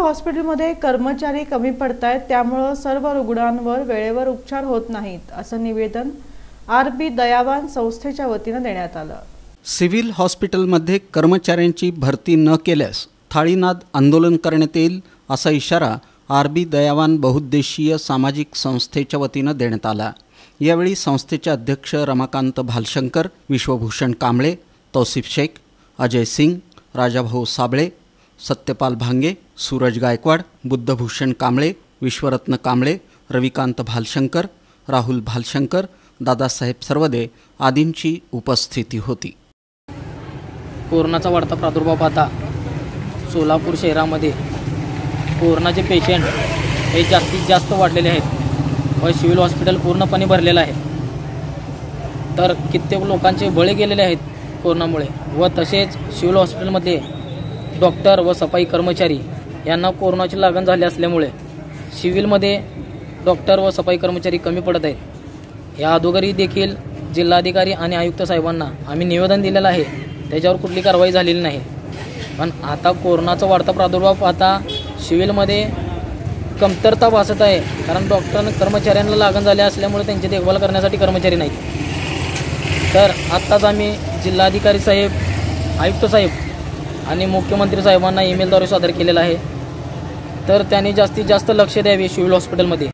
हॉस्पिटलमध्ये कर्मचारी कमी पडतायत, त्यामुळे सर्व रुग्णांवर वेळेवर उपचार होत नाहीत, असं निवेदन आर.बी. दयावान संस्थेच्या वतीने देण्यात आलं। सिव्हिल हॉस्पिटलमध्ये कर्मचाऱ्यांची भरती न केल्यास थाळीनाद आंदोलन करण्यात येईल, असा इशारा आर.बी. दयावान बहुउद्देशीय सामाजिक संस्थेच्या वतीने देण्यात आला। यावेळी संस्थेचे अध्यक्ष रमाकांत भालशंकर, विश्वभूषण कांबळे, तौसिफ शेख, अजय सिंग, राजाभाऊ साबळे, सत्यपाल भांगे, सूरज गायकवाड, बुद्धभूषण कांबळे, विश्वरत्न कांबळे, रविकांत भालशंकर, राहुल भालशंकर, दादासाहेब सर्वदे आदींची उपस्थिती होती। कोरोनाचा वाढता प्रादुर्भाव पाहता सोलापूर शहरामध्ये कोरोनाचे पेशंट हे जास्तीत जास्त वाढलेले आहेत व सिव्हिल हॉस्पिटल पूर्णपणे भरलेलं आहे। तर कित्येक लोकांचे बळी गेलेले आहेत कोरोनामुळे व तसेच सिव्हिल हॉस्पिटलमध्ये डॉक्टर व सफाई कर्मचारी यांना कोरोनाची लागण झाली असल्यामुळे सिव्हिलमध्ये डॉक्टर व सफाई कर्मचारी कमी पडत आहेत। या अगोदरही देखील जिल्हाधिकारी आणि आयुक्त साहेबांना आम्ही निवेदन दिलेलं आहे, त्याच्यावर कुठली कारवाई झालेली नाही। पण आता कोरोनाचा वाढता प्रादुर्भाव पाहता सिव्हिलमध्ये कमतरता भासत आहे, कारण डॉक्टर कर्मचाऱ्यांना लागण झाले असल्यामुळे त्यांची देखभाल करण्यासाठी कर्मचारी नाहीत। तर आत्ताच आम्ही जिल्हाधिकारी साहेब, आयुक्त साहेब आणि मुख्यमंत्री साहेबांना ईमेलद्वारे सादर केलेला आहे, तर त्यांनी जास्तीत जास्त लक्ष द्यावे सिव्हिल हॉस्पिटलमध्ये।